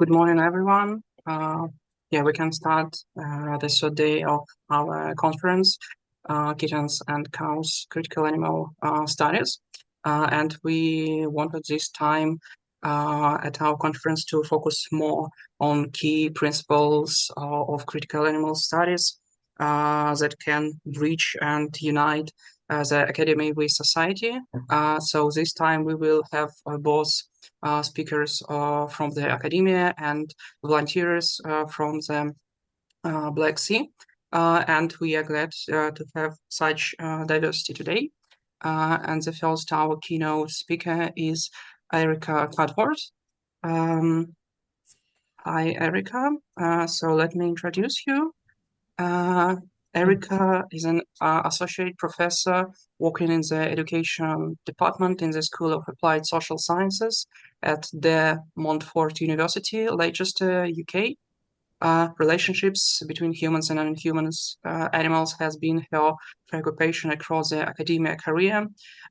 Good morning, everyone. We can start the third day of our conference, Kittens and Cows Critical Animal Studies. And we wanted this time at our conference to focus more on key principles of critical animal studies that can bridge and unite the academy with society. So this time we will have both speakers from the academia and volunteers from the Black Sea. And we are glad to have such diversity today. And the first, our keynote speaker is Erika Cudworth. Hi, Erika. So let me introduce you. Erika is an associate professor working in the education department in the School of Applied Social Sciences at the Montfort University, Leicester, UK. Relationships between humans and non-human animals has been her preoccupation across the academia career.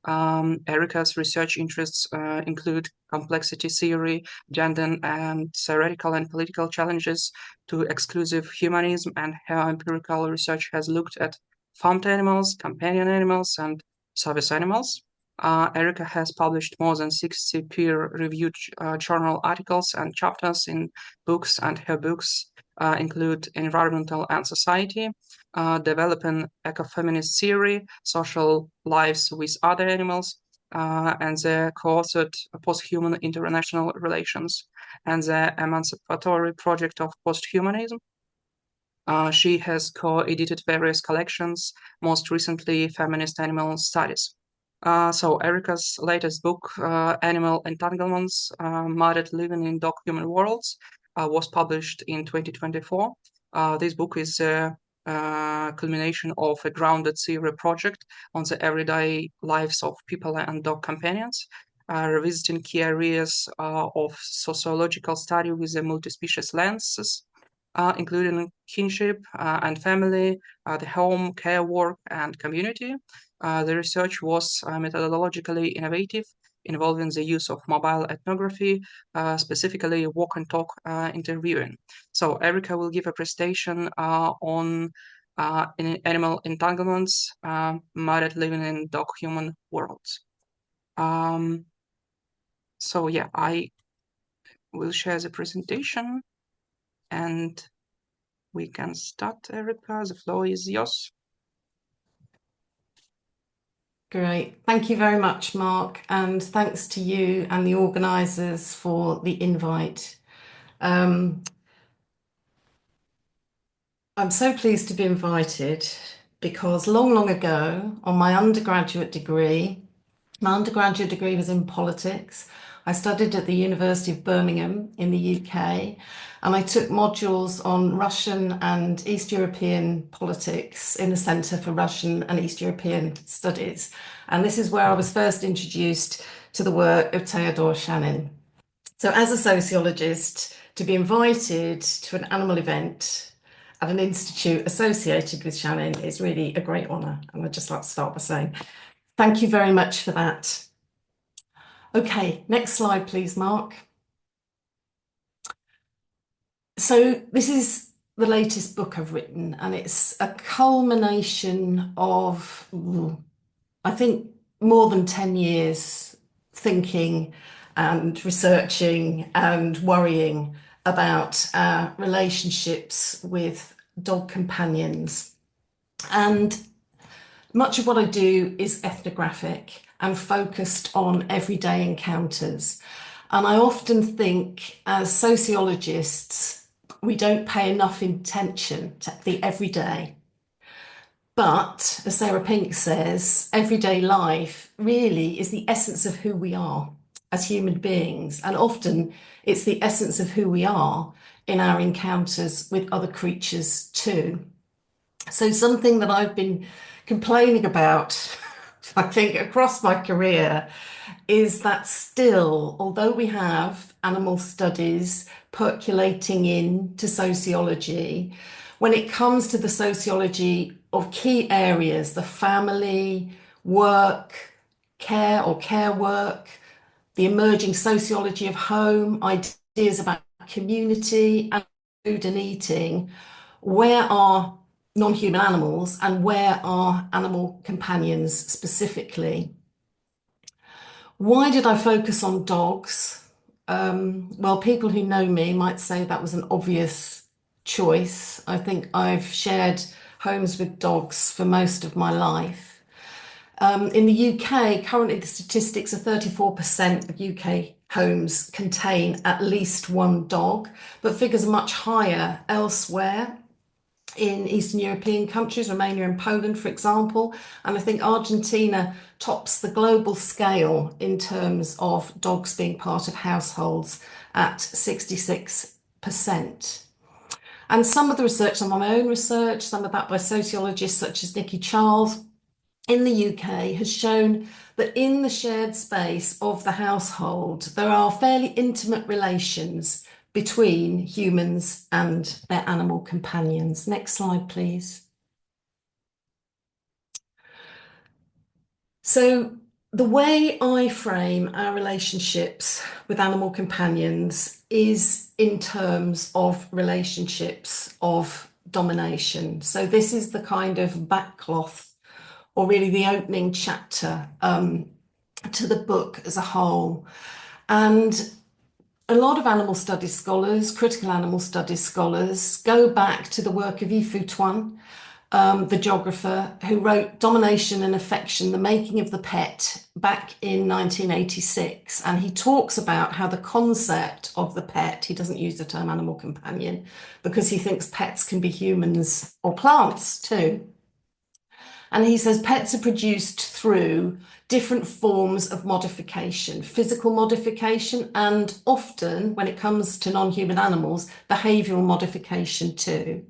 Erika's research interests include complexity theory, gender and theoretical and political challenges to exclusive humanism, and her empirical research has looked at farmed animals, companion animals, and service animals. Erika has published more than 60 peer-reviewed journal articles and chapters in books, and her books include Environmental and Society, Developing Ecofeminist Theory, Social Lives with Other Animals, and the co-authored Post-Human International Relations and the Emancipatory Project of Posthumanism. She has co-edited various collections, most recently Feminist Animal Studies. So Erika's latest book, Animal Entanglements, Muddied Living in Dog Human Worlds, was published in 2024. This book is a culmination of a grounded theory project on the everyday lives of people and dog companions, revisiting key areas of sociological study with a multi-species lenses, including kinship and family, the home, care, work, and community. The research was methodologically innovative, involving the use of mobile ethnography, specifically walk and talk interviewing. So Erika will give a presentation on animal entanglements, Muddied Living in Dog Human Worlds. I will share the presentation and we can start, Erika. The floor is yours. Great. Thank you very much, Mark, and thanks to you and the organisers for the invite. I'm so pleased to be invited because long ago on my undergraduate degree was in politics. I studied at the University of Birmingham in the UK, and I took modules on Russian and East European politics in the Centre for Russian and East European Studies. And this is where I was first introduced to the work of Theodore Shannon. So as a sociologist, to be invited to an animal event at an institute associated with Shannon is really a great honour. And I'd just like to start by saying thank you very much for that. Okay, next slide, please, Mark. So this is the latest book I've written, and it's a culmination of, I think, more than 10 years thinking and researching and worrying about our relationships with dog companions. And much of what I do is ethnographic and focused on everyday encounters. And I often think as sociologists, we don't pay enough attention to the everyday. But as Sarah Pink says, everyday life really is the essence of who we are as human beings. And often it's the essence of who we are in our encounters with other creatures too. So something that I've been complaining about, I think, across my career is that still, although we have animal studies percolating into sociology, when it comes to the sociology of key areas, the family, work, care or care work, the emerging sociology of home, ideas about community and food and eating, where are non-human animals and where are animal companions specifically? Why did I focus on dogs? Well, people who know me might say that was an obvious choice. I think I've shared homes with dogs for most of my life. In the UK, currently the statistics are 34% of UK homes contain at least one dog, but figures are much higher elsewhere in Eastern European countries, Romania and Poland, for example. And I think Argentina tops the global scale in terms of dogs being part of households at 66%. And some of the research, some of my own research, some of that by sociologists such as Nikki Charles in the UK, has shown that in the shared space of the household, there are fairly intimate relations between humans and their animal companions. Next slide, please. So the way I frame our relationships with animal companions is in terms of relationships of domination. So this is the kind of backcloth, or really the opening chapter to the book as a whole. And a lot of animal studies scholars, critical animal studies scholars, go back to the work of Yifu Tuan, the geographer who wrote Domination and Affection, The Making of the Pet, back in 1986. And he talks about how the concept of the pet, he doesn't use the term animal companion, because he thinks pets can be humans or plants too. And he says pets are produced through different forms of modification, physical modification, and often, when it comes to non-human animals, behavioural modification too.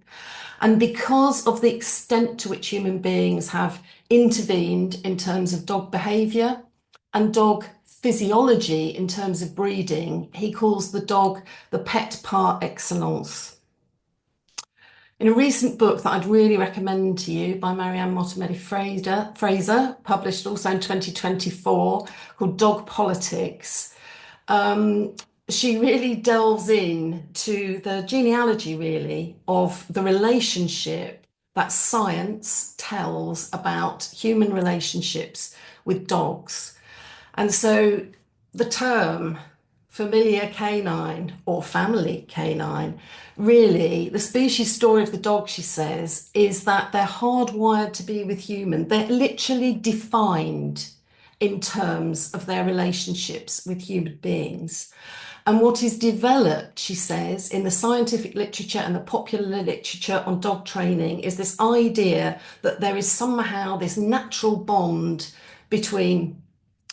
And because of the extent to which human beings have intervened in terms of dog behaviour and dog physiology in terms of breeding, he calls the dog the pet par excellence. In a recent book that I'd really recommend to you by Marianne Fraser, published also in 2024, called Dog Politics, she really delves into the genealogy, really, of the relationship that science tells about human relationships with dogs. And so the term familiar canine or family canine, really, the species story of the dog, she says, is that they're hardwired to be with human. They're literally defined in terms of their relationships with human beings. And what is developed, she says, in the scientific literature and the popular literature on dog training is this idea that there is somehow this natural bond between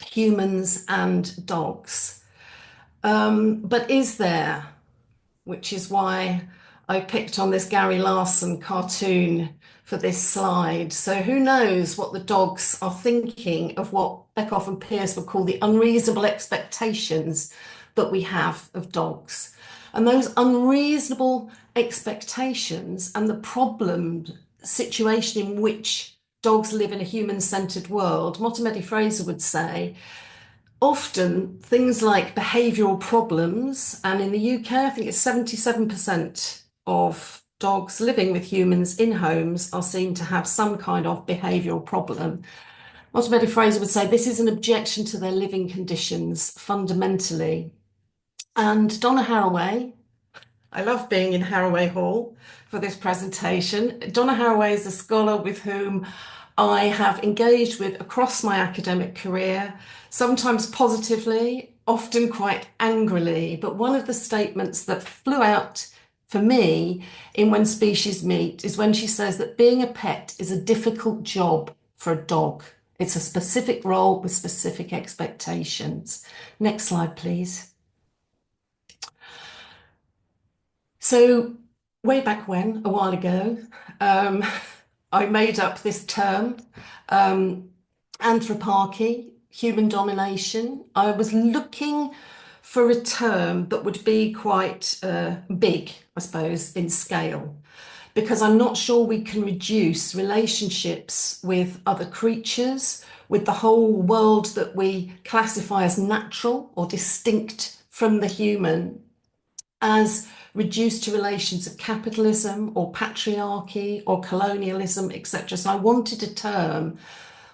humans and dogs. But is there? Which is why I picked on this Gary Larson cartoon for this slide. So who knows what the dogs are thinking of what Beckhoff and Pearce would call the unreasonable expectations that we have of dogs. And those unreasonable expectations and the problem situation in which dogs live in a human-centered world, Montfort Fraser would say, often things like behavioural problems, and in the UK, I think it's 77% of dogs living with humans in homes are seen to have some kind of behavioural problem. Montfort Fraser would say this is an objection to their living conditions fundamentally. And Donna Haraway, I love being in Haraway Hall for this presentation. Donna Haraway is a scholar with whom I have engaged with across my academic career, sometimes positively, often quite angrily. But one of the statements that flew out for me in When Species Meet is when she says that being a pet is a difficult job for a dog. It's a specific role with specific expectations. Next slide, please. So way back when, a while ago, I made up this term, anthroparchy, human domination. I was looking for a term that would be quite big, I suppose, in scale, because I'm not sure we can reduce relationships with other creatures, with the whole world that we classify as natural or distinct from the human, as reduced to relations of capitalism or patriarchy or colonialism, etc. So I wanted a term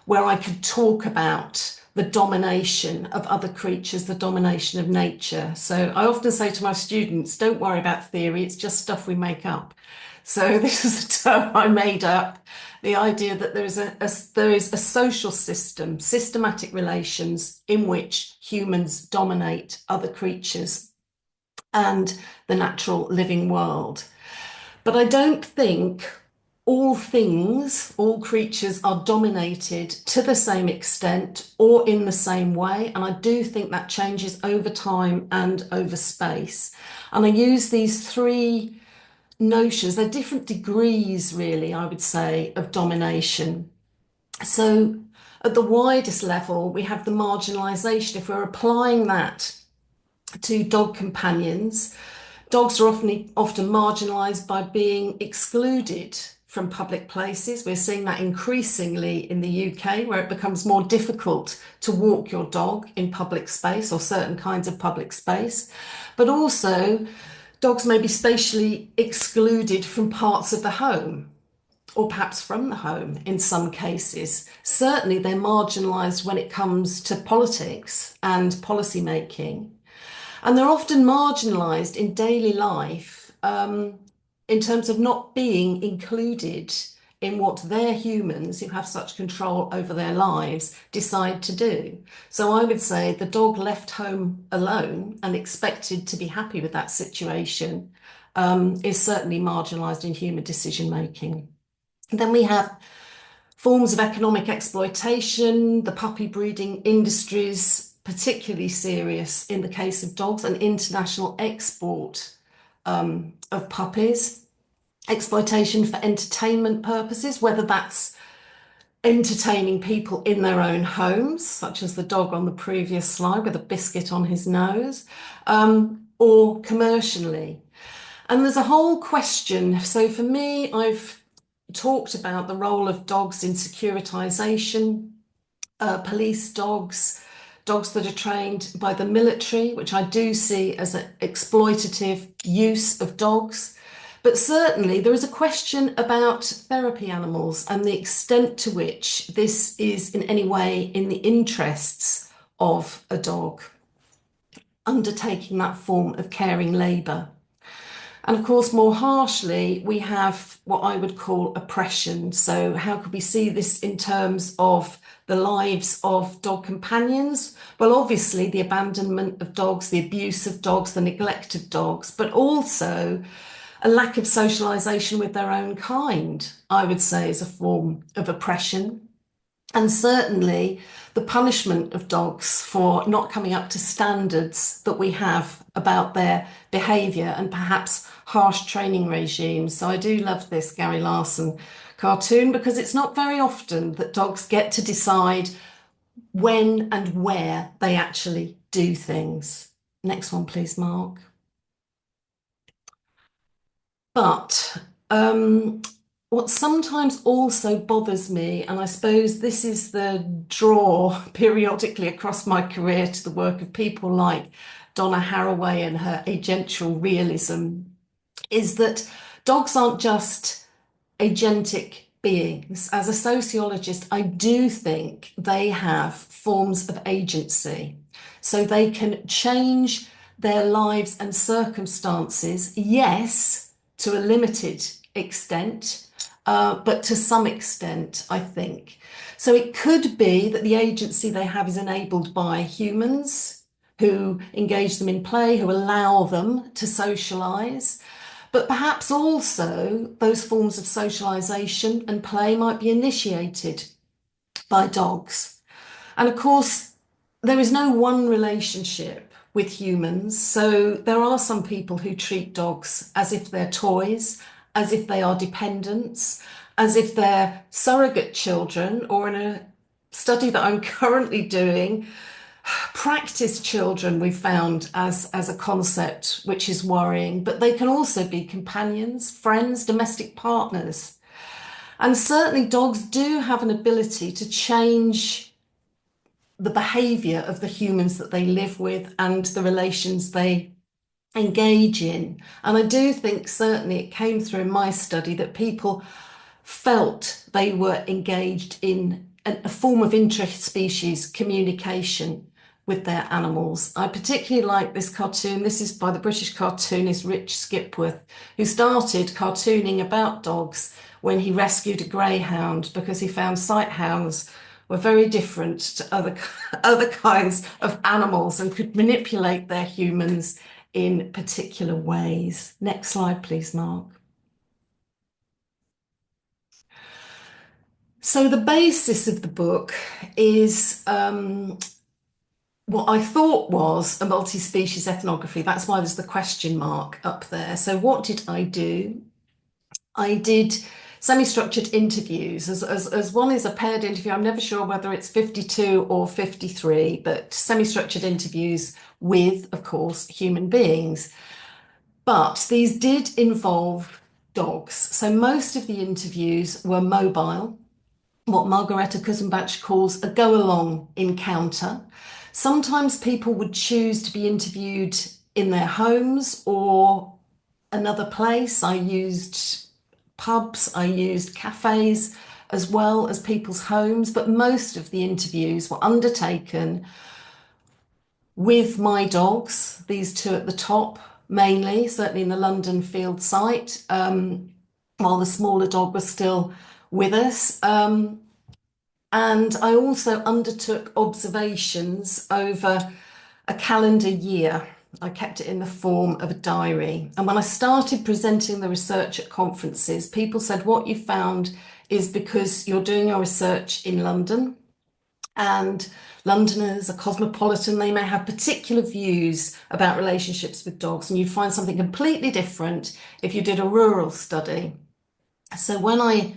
where I could talk about the domination of other creatures, the domination of nature. So I often say to my students, don't worry about theory, it's just stuff we make up. So this is a term I made up, the idea that there is a social system, systematic relations in which humans dominate other creatures and the natural living world. But I don't think all things, all creatures are dominated to the same extent or in the same way. And I do think that changes over time and over space. And I use these three notions, they're different degrees, really, I would say, of domination. So at the widest level, we have the marginalisation. If we're applying that to dog companions, dogs are often marginalised by being excluded from public places. We're seeing that increasingly in the UK, where it becomes more difficult to walk your dog in public space or certain kinds of public space. But also, dogs may be spatially excluded from parts of the home, or perhaps from the home in some cases. Certainly, they're marginalised when it comes to politics and policy making. And they're often marginalised in daily life in terms of not being included in what their humans who have such control over their lives decide to do. So I would say the dog left home alone and expected to be happy with that situation is certainly marginalised in human decision making. Then we have forms of economic exploitation, the puppy breeding industries, particularly serious in the case of dogs, and international export of puppies, exploitation for entertainment purposes, whether that's entertaining people in their own homes, such as the dog on the previous slide with a biscuit on his nose, or commercially. And there's a whole question. So for me, I've talked about the role of dogs in securitization, police dogs, dogs that are trained by the military, which I do see as an exploitative use of dogs. But certainly there is a question about therapy animals and the extent to which this is in any way in the interests of a dog undertaking that form of caring labour. And of course, more harshly, we have what I would call oppression. So how could we see this in terms of the lives of dog companions? Well, obviously, the abandonment of dogs, the abuse of dogs, the neglect of dogs, but also a lack of socialisation with their own kind, I would say, is a form of oppression. And certainly the punishment of dogs for not coming up to standards that we have about their behaviour and perhaps harsh training regimes. So I do love this Gary Larson cartoon because it's not very often that dogs get to decide when and where they actually do things. Next one, please, Mark. But what sometimes also bothers me, and I suppose this is the draw periodically across my career to the work of people like Donna Haraway and her agential realism, is that dogs aren't just agentic beings. As a sociologist, I do think they have forms of agency. So they can change their lives and circumstances, yes, to a limited extent, but to some extent, I think. So it could be that the agency they have is enabled by humans who engage them in play, who allow them to socialise. But perhaps also those forms of socialisation and play might be initiated by dogs. And of course, there is no one relationship with humans. So there are some people who treat dogs as if they're toys, as if they are dependents, as if they're surrogate children, or in a study that I'm currently doing, practice children we've found as a concept, which is worrying, but they can also be companions, friends, domestic partners. And certainly dogs do have an ability to change the behaviour of the humans that they live with and the relations they engage in. And I do think certainly it came through in my study that people felt they were engaged in a form of interspecies communication with their animals. I particularly like this cartoon. This is by the British cartoonist Rich Skipworth, who started cartooning about dogs when he rescued a greyhound because he found sighthounds were very different to other kinds of animals and could manipulate their humans in particular ways. Next slide, please, Mark. So the basis of the book is what I thought was a multi-species ethnography. That's why there's the question mark up there. So what did I do? I did semi-structured interviews. As one is a paired interview, I'm never sure whether it's 52 or 53, but semi-structured interviews with, of course, human beings. But these did involve dogs. So most of the interviews were mobile, what Margareta Kuzenbach calls a go-along encounter. Sometimes people would choose to be interviewed in their homes or another place. I used pubs, I used cafes as well as people's homes, but most of the interviews were undertaken with my dogs, these two at the top mainly, certainly in the London field site, while the smaller dog was still with us. And I also undertook observations over a calendar year. I kept it in the form of a diary. And when I started presenting the research at conferences, people said, what you found is because you're doing your research in London, and Londoners are cosmopolitan, they may have particular views about relationships with dogs, and you'd find something completely different if you did a rural study. So when I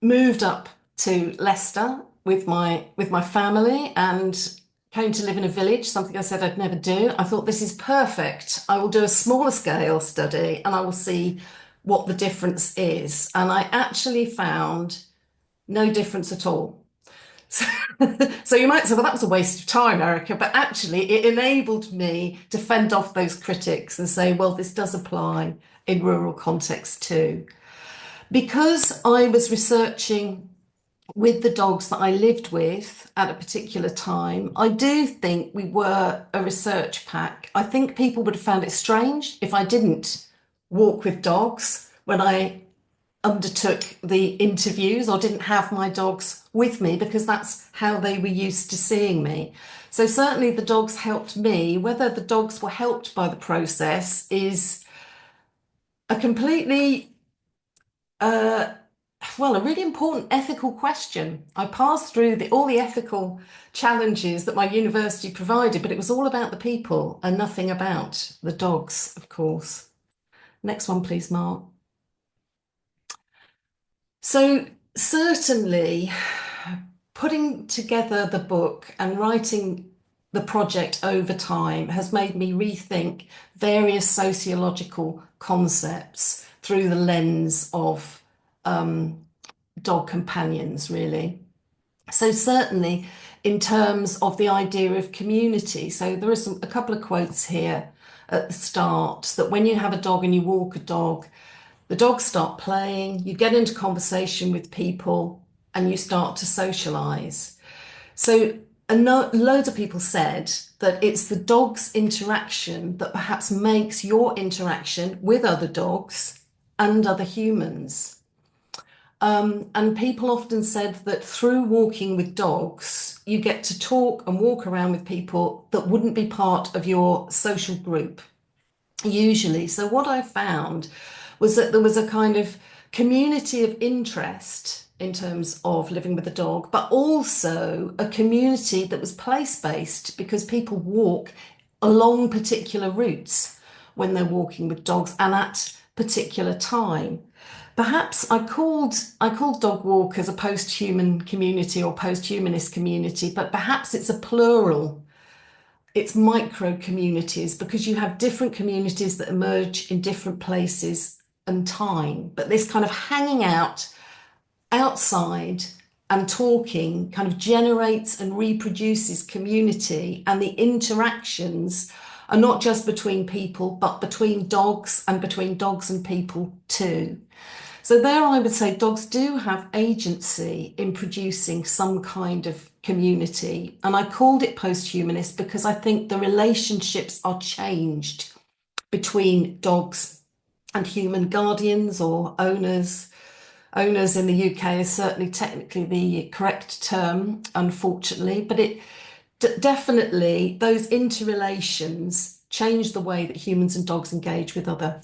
moved up to Leicester with my family and came to live in a village, something I said I'd never do. I thought this is perfect. I will do a smaller scale study and I will see what the difference is. And I actually found no difference at all. So, so you might say, well, that was a waste of time, Erika, but actually it enabled me to fend off those critics and say, well, this does apply in rural context too. Because I was researching with the dogs that I lived with at a particular time, I do think we were a research pack. I think people would have found it strange if I didn't walk with dogs when I undertook the interviews or didn't have my dogs with me, because that's how they were used to seeing me. So certainly the dogs helped me. Whether the dogs were helped by the process is a completely well, a really important ethical question. I passed through all the ethical challenges that my university provided, but it was all about the people and nothing about the dogs, of course. Next one, please, Mark. So certainly putting together the book and writing the project over time has made me rethink various sociological concepts through the lens of dog companions, really. So certainly in terms of the idea of community. So there are a couple of quotes here at the start that when you have a dog and you walk a dog, the dogs start playing, you get into conversation with people and you start to socialize. So loads of people said that it's the dog's interaction that perhaps makes your interaction with other dogs and other humans. And people often said that through walking with dogs, you get to talk and walk around with people that wouldn't be part of your social group, usually. So what I found was that there was a kind of community of interest in terms of living with a dog, but also a community that was place-based because people walk along particular routes when they're walking with dogs and at particular time. Perhaps I called dog walkers a post-human community or post-humanist community, but perhaps it's a plural. It's micro communities because you have different communities that emerge in different places and time. But this kind of hanging out outside and talking kind of generates and reproduces community, and the interactions and not just between people, but between dogs and people too. So there I would say dogs do have agency in producing some kind of community. And I called it post-humanist because I think the relationships are changed between dogs and human guardians or owners. Owners in the UK is certainly technically the correct term, unfortunately, but it definitely, those interrelations change the way that humans and dogs engage with other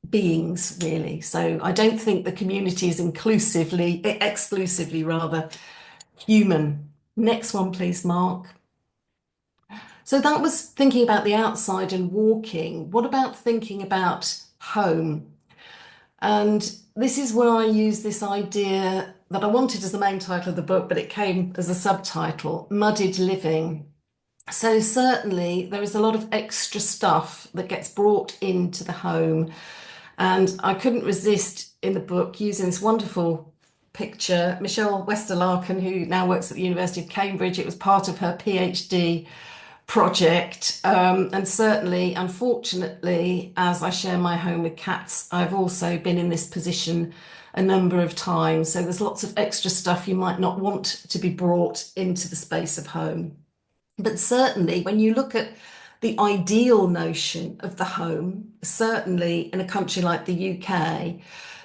beings, really. So I don't think the community is exclusively rather, human. Next one, please, Mark. So that was thinking about the outside and walking. What about thinking about home? And this is where I use this idea that I wanted as the main title of the book, but it came as a subtitle, Muddied Living. So certainly there is a lot of extra stuff that gets brought into the home. And I couldn't resist in the book using this wonderful picture. Michelle Westerlarken, who now works at the University of Cambridge, it was part of her PhD project. And certainly, unfortunately, as I share my home with cats, I've also been in this position a number of times. So there's lots of extra stuff you might not want to be brought into the space of home. But certainly, when you look at the ideal notion of the home, certainly in a country like the UK,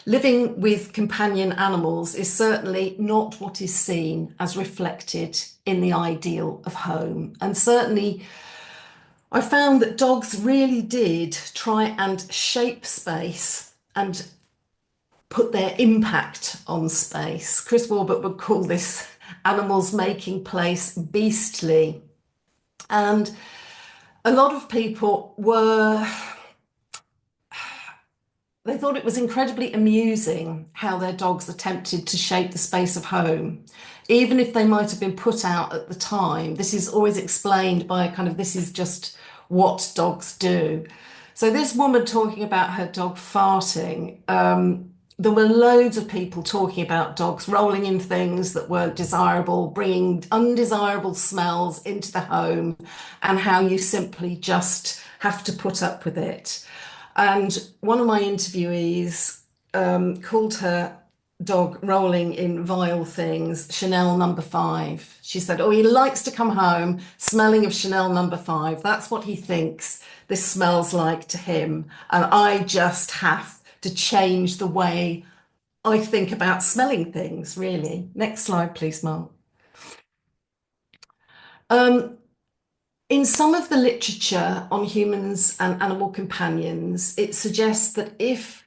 living with companion animals is certainly not what is seen as reflected in the ideal of home. And certainly, I found that dogs really did try and shape space and put their impact on space. Chris Warbert would call this animals making place beastly. And a lot of people they thought it was incredibly amusing how their dogs attempted to shape the space of home. Even if they might have been put out at the time, this is always explained by this is just what dogs do. So this woman talking about her dog farting, there were loads of people talking about dogs rolling in things that weren't desirable, bringing undesirable smells into the home, and how you simply just have to put up with it. And one of my interviewees called her dog rolling in vile things Chanel number 5. She said, oh, he likes to come home smelling of Chanel number 5. That's what he thinks this smells like to him. And I just have to change the way I think about smelling things, really. Next slide, please, Mark. In some of the literature on humans and animal companions, it suggests that if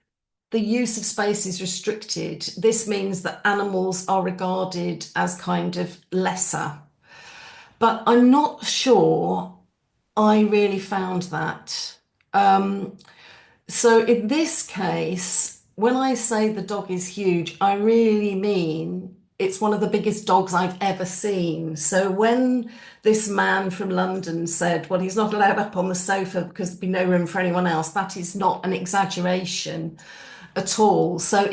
the use of space is restricted, this means that animals are regarded as kind of lesser. But I'm not sure I really found that. So in this case, when I say the dog is huge, I really mean it's one of the biggest dogs I've ever seen. So when this man from London said, well, he's not allowed up on the sofa because there'd be no room for anyone else, that is not an exaggeration at all. So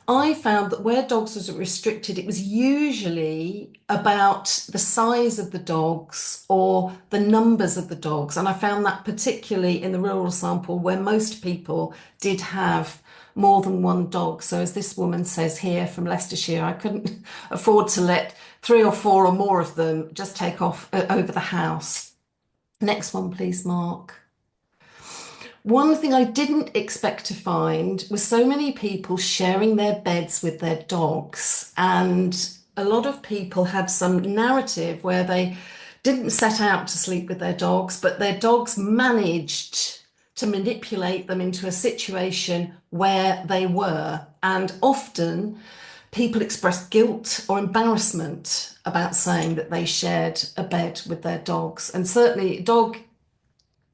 I found that where dogs was restricted, it was usually about the size of the dogs or the numbers of the dogs. And I found that particularly in the rural sample where most people did have more than one dog. So as this woman says here from Leicestershire, I couldn't afford to let 3 or 4 or more of them just take off over the house. Next one, please, Mark. One thing I didn't expect to find was so many people sharing their beds with their dogs. And a lot of people had some narrative where they didn't set out to sleep with their dogs, but their dogs managed to manipulate them into a situation where they were. And often people expressed guilt or embarrassment about saying that they shared a bed with their dogs. And certainly dog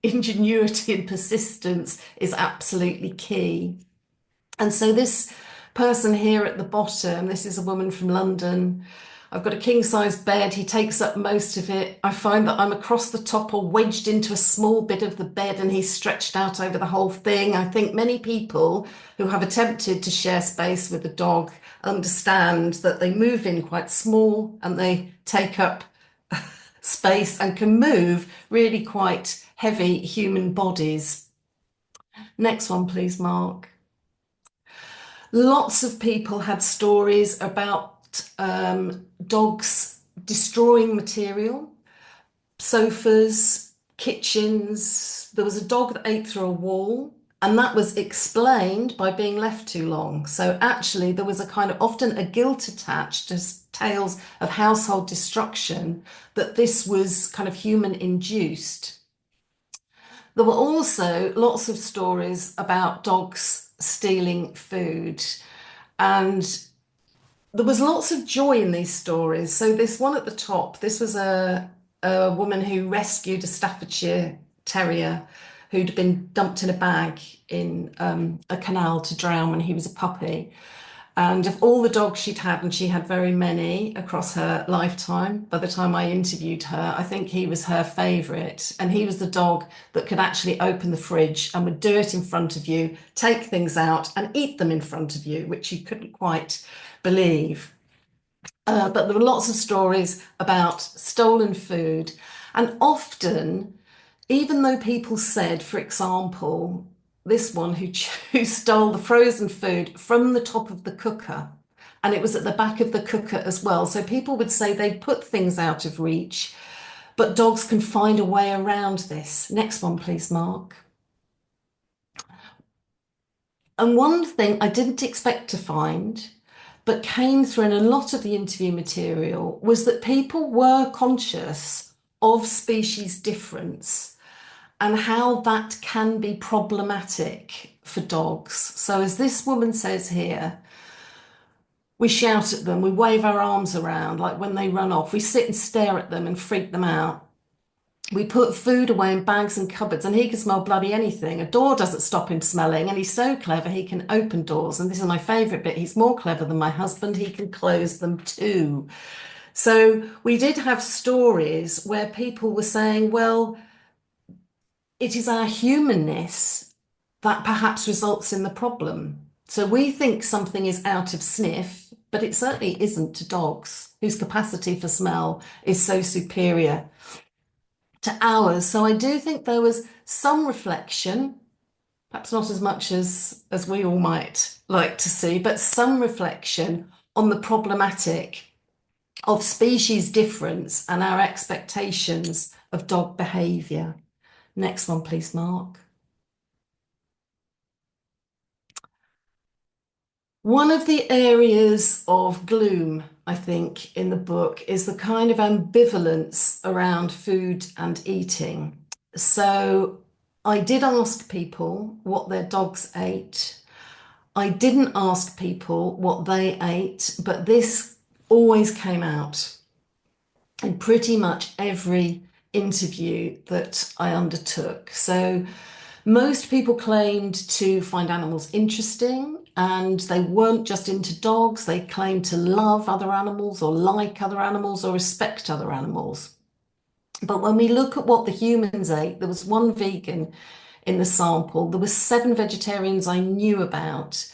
ingenuity and persistence is absolutely key. And so this person here at the bottom, this is a woman from London. I've got a king-size bed. He takes up most of it. I find that I'm across the top or wedged into a small bit of the bed and he's stretched out over the whole thing. I think many people who have attempted to share space with a dog understand that they move in quite small and they take up space and can move really quite heavy human bodies. Next one, please, Mark. Lots of people had stories about dogs destroying material, sofas, kitchens. There was a dog that ate through a wall, and that was explained by being left too long. So actually, there was a kind of often a guilt attached to tales of household destruction, that this was kind of human induced. There were also lots of stories about dogs stealing food, and there was lots of joy in these stories. So this one at the top, this was a woman who rescued a Staffordshire Terrier who'd been dumped in a bag in a canal to drown when he was a puppy. And of all the dogs she'd had, and she had very many across her lifetime, by the time I interviewed her, I think he was her favourite. And he was the dog that could actually open the fridge and would do it in front of you, take things out and eat them in front of you, which you couldn't quite believe. But there were lots of stories about stolen food. And often, even though people said, for example, this one who stole the frozen food from the top of the cooker, and it was at the back of the cooker as well. So people would say they put things out of reach, but dogs can find a way around this. Next one, please, Mark. And one thing I didn't expect to find, but came through in a lot of the interview material, was that people were conscious of species difference and how that can be problematic for dogs. So as this woman says here, we shout at them, we wave our arms around, like when they run off, we sit and stare at them and freak them out. We put food away in bags and cupboards, and he can smell bloody anything. A door doesn't stop him smelling, and he's so clever he can open doors. And this is my favourite bit. He's more clever than my husband. He can close them too. So we did have stories where people were saying, well, it is our humanness that perhaps results in the problem. So we think something is out of sniff, but it certainly isn't to dogs, whose capacity for smell is so superior to ours. So I do think there was some reflection, perhaps not as much as we all might like to see, but some reflection on the problematic of species difference and our expectations of dog behaviour. Next one, please, Mark. One of the areas of gloom, I think, in the book is the kind of ambivalence around food and eating. So I did ask people what their dogs ate. I didn't ask people what they ate, but this always came out in pretty much every interview that I undertook. So most people claimed to find animals interesting, and they weren't just into dogs. They claimed to love other animals or like other animals or respect other animals. But when we look at what the humans ate, there was one vegan in the sample. There were 7 vegetarians I knew about.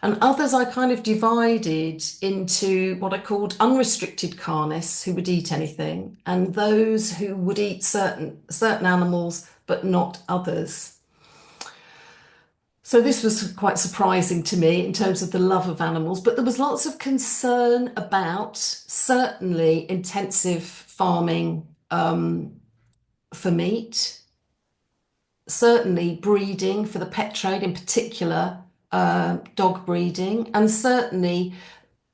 And others I kind of divided into what I called unrestricted carnists, who would eat anything, and those who would eat certain animals, but not others. So this was quite surprising to me in terms of the love of animals, but there was lots of concern about certainly intensive farming for meat, certainly breeding for the pet trade, in particular dog breeding, and certainly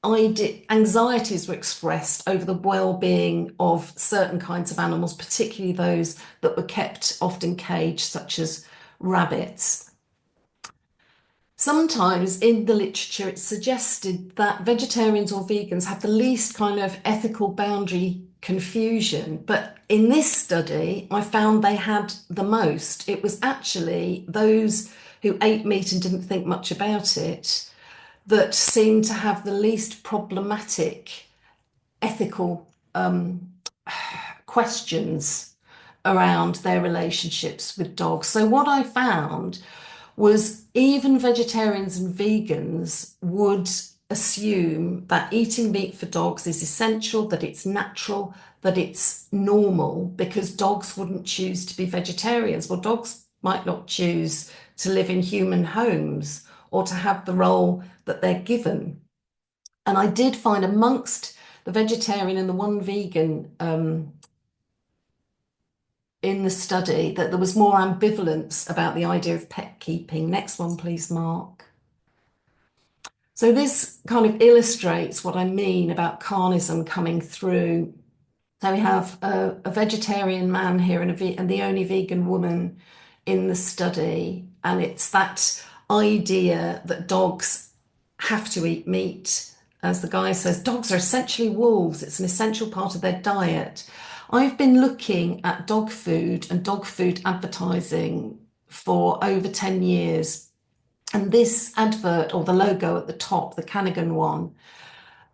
anxieties were expressed over the well-being of certain kinds of animals, particularly those that were kept often caged, such as rabbits. Sometimes in the literature, it's suggested that vegetarians or vegans have the least kind of ethical boundary confusion. But in this study, I found they had the most. It was actually those who ate meat and didn't think much about it that seemed to have the least problematic ethical questions around their relationships with dogs. So what I found was even vegetarians and vegans would assume that eating meat for dogs is essential, that it's natural, that it's normal, because dogs wouldn't choose to be vegetarians. Well, dogs might not choose to live in human homes or to have the role that they're given. And I did find amongst the vegetarian and the one vegan in the study that there was more ambivalence about the idea of pet keeping. Next one, please, Mark. So this kind of illustrates what I mean about carnism coming through. So we have a vegetarian man here and the only vegan woman in the study. And it's that idea that dogs have to eat meat. As the guy says, dogs are essentially wolves. It's an essential part of their diet. I've been looking at dog food and dog food advertising for over 10 years. And this advert, or the logo at the top, the Canagan one,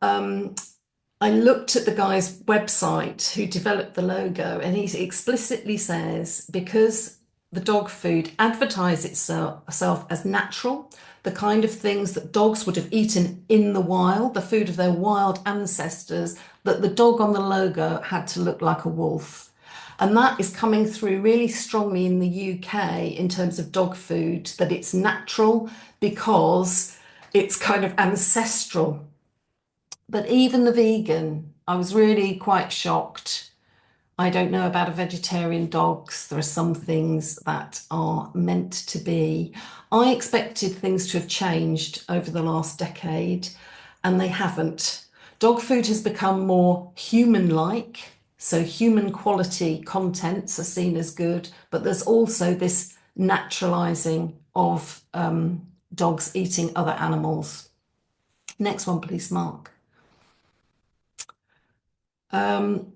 I looked at the guy's website who developed the logo, and he explicitly says, because the dog food advertises itself as natural, the kind of things that dogs would have eaten in the wild, the food of their wild ancestors, that the dog on the logo had to look like a wolf. And that is coming through really strongly in the UK in terms of dog food, that it's natural because it's kind of ancestral. But even the vegan, I was really quite shocked. I don't know about a vegetarian dogs. There are some things that are meant to be. I expected things to have changed over the last decade, and they haven't. Dog food has become more human-like, so human quality contents are seen as good, but there's also this naturalizing of dogs eating other animals. Next one, please, Mark. And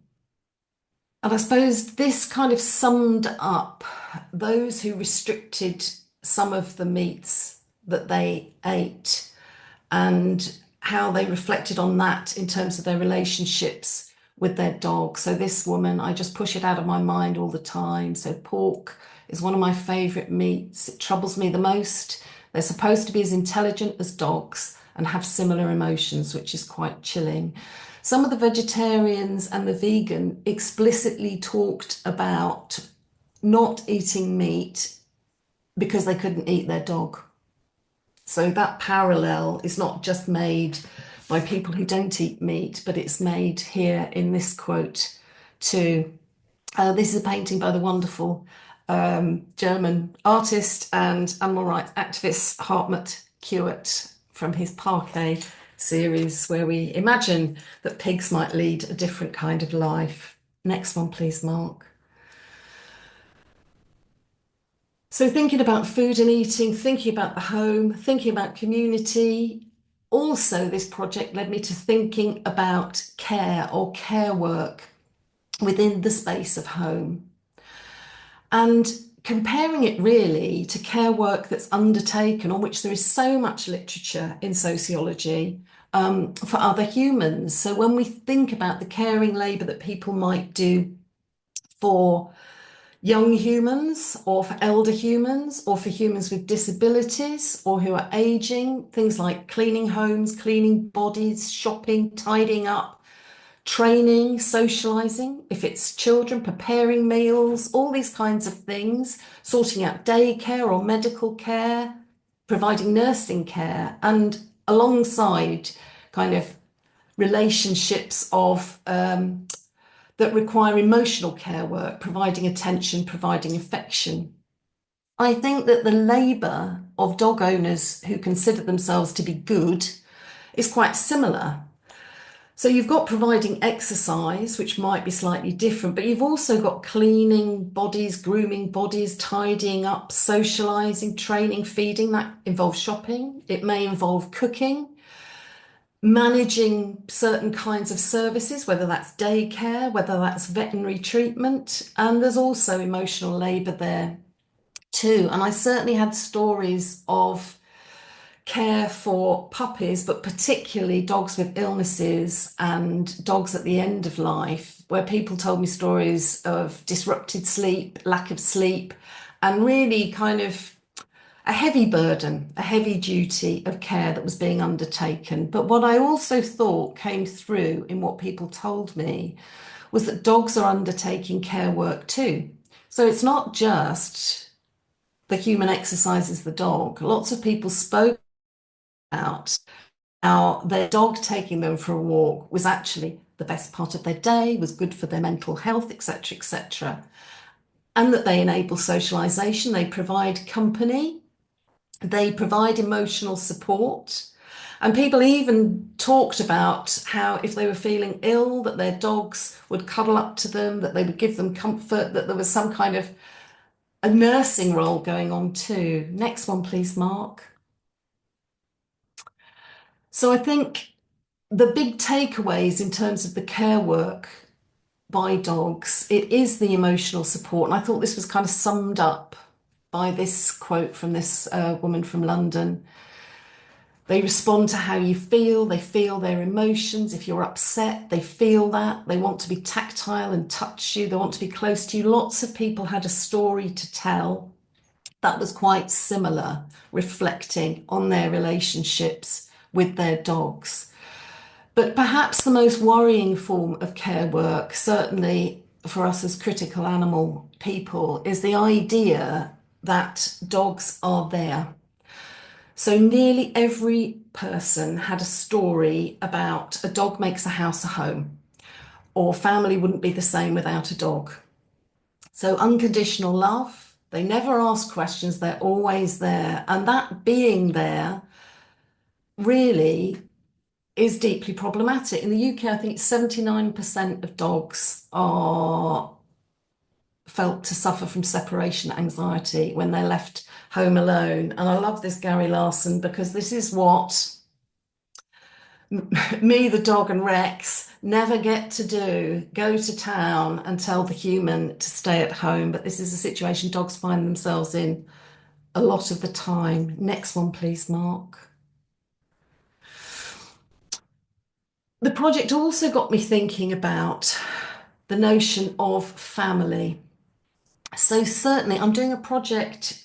I suppose this kind of summed up those who restricted some of the meats that they ate and how they reflected on that in terms of their relationships with their dog. So this woman, I just push it out of my mind all the time. So pork is one of my favorite meats. It troubles me the most. They're supposed to be as intelligent as dogs and have similar emotions, which is quite chilling. Some of the vegetarians and the vegan explicitly talked about not eating meat because they couldn't eat their dog. So that parallel is not just made by people who don't eat meat, but it's made here in this quote too. This is a painting by the wonderful German artist and animal rights activist Hartmut Kiewert from his Parquet series, where we imagine that pigs might lead a different kind of life. Next one, please, Mark. So thinking about food and eating, thinking about the home, thinking about community. Also, this project led me to thinking about care or care work within the space of home. And comparing it really to care work that's undertaken, on which there is so much literature in sociology, for other humans. So when we think about the caring labour that people might do for young humans or for elder humans or for humans with disabilities or who are aging, things like cleaning homes, cleaning bodies, shopping, tidying up, training, socializing, if it's children, preparing meals, all these kinds of things, sorting out daycare or medical care, providing nursing care, and alongside kind of relationships of that require emotional care work, providing attention, providing affection. I think that the labour of dog owners who consider themselves to be good is quite similar. So you've got providing exercise, which might be slightly different, but you've also got cleaning bodies, grooming bodies, tidying up, socialising, training, feeding. That involves shopping. It may involve cooking, managing certain kinds of services, whether that's daycare, whether that's veterinary treatment. And there's also emotional labour there too. And I certainly had stories of care for puppies, but particularly dogs with illnesses and dogs at the end of life, where people told me stories of disrupted sleep, lack of sleep, and really kind of a heavy burden, a heavy duty of care that was being undertaken. But what I also thought came through in what people told me was that dogs are undertaking care work too. So it's not just the human exercises the dog. Lots of people spoke about how their dog taking them for a walk was actually the best part of their day, was good for their mental health, etc., etc. And that they enable socialization, they provide company, they provide emotional support. And people even talked about how if they were feeling ill, that their dogs would cuddle up to them, that they would give them comfort, that there was some kind of a nursing role going on too. Next one, please, Mark. So I think the big takeaways in terms of the care work by dogs, it is the emotional support. And I thought this was kind of summed up by this quote from this woman from London. They respond to how you feel, they feel their emotions. If you're upset, they feel that. They want to be tactile and touch you, they want to be close to you. Lots of people had a story to tell that was quite similar, reflecting on their relationships with their dogs. But perhaps the most worrying form of care work, certainly for us as critical animal people, is the idea that dogs are there. So nearly every person had a story about a dog makes a house a home, or family wouldn't be the same without a dog. So unconditional love, they never ask questions, they're always there. And that being there really is deeply problematic. In the UK, I think 79% of dogs are felt to suffer from separation anxiety when they're left home alone. And I love this Gary Larson because this is what me, the dog, and Rex never get to do, go to town and tell the human to stay at home. But this is a situation dogs find themselves in a lot of the time. Next one, please, Mark. The project also got me thinking about the notion of family. So certainly I'm doing a project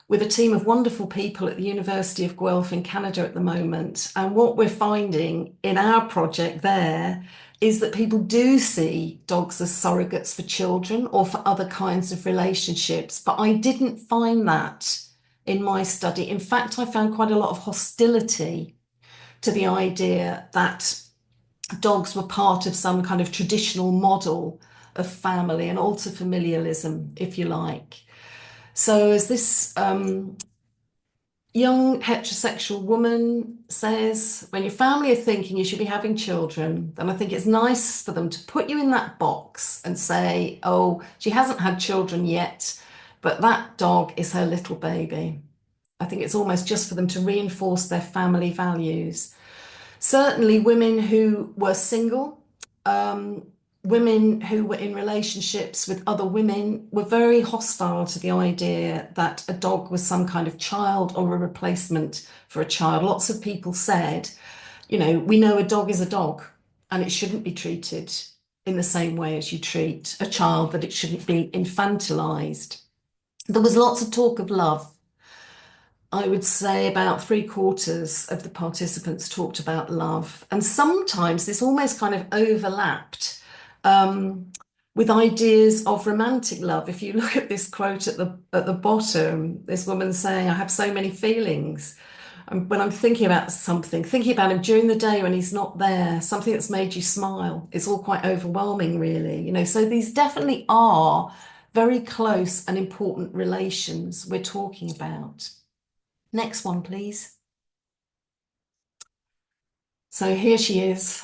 with a team of wonderful people at the University of Guelph in Canada at the moment. And what we're finding in our project there is that people do see dogs as surrogates for children or for other kinds of relationships. But I didn't find that in my study. In fact, I found quite a lot of hostility to the idea that dogs were part of some kind of traditional model of family and alter familialism, if you like. So as this young heterosexual woman says, when your family are thinking you should be having children, then I think it's nice for them to put you in that box and say, oh, she hasn't had children yet, but that dog is her little baby. I think it's almost just for them to reinforce their family values. Certainly, women who were single, women who were in relationships with other women were very hostile to the idea that a dog was some kind of child or a replacement for a child. Lots of people said, you know, we know a dog is a dog and it shouldn't be treated in the same way as you treat a child, that it shouldn't be infantilized. There was lots of talk of love. I would say about three-quarters of the participants talked about love. And sometimes this almost kind of overlapped with ideas of romantic love. If you look at this quote at the bottom, this woman saying, I have so many feelings. And when I'm thinking about something, thinking about him during the day when he's not there, something that's made you smile, it's all quite overwhelming, really. You know, so these definitely are very close and important relations we're talking about. Next one, please. So here she is,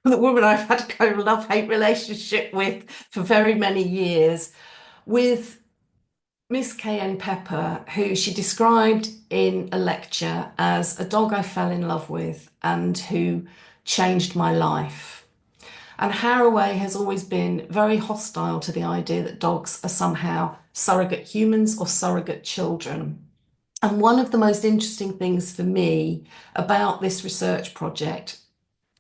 the woman I've had a kind of love-hate relationship with for very many years, with Miss K.N. Pepper, who she described in a lecture as a dog I fell in love with and who changed my life. And Haraway has always been very hostile to the idea that dogs are somehow surrogate humans or surrogate children. And one of the most interesting things for me about this research project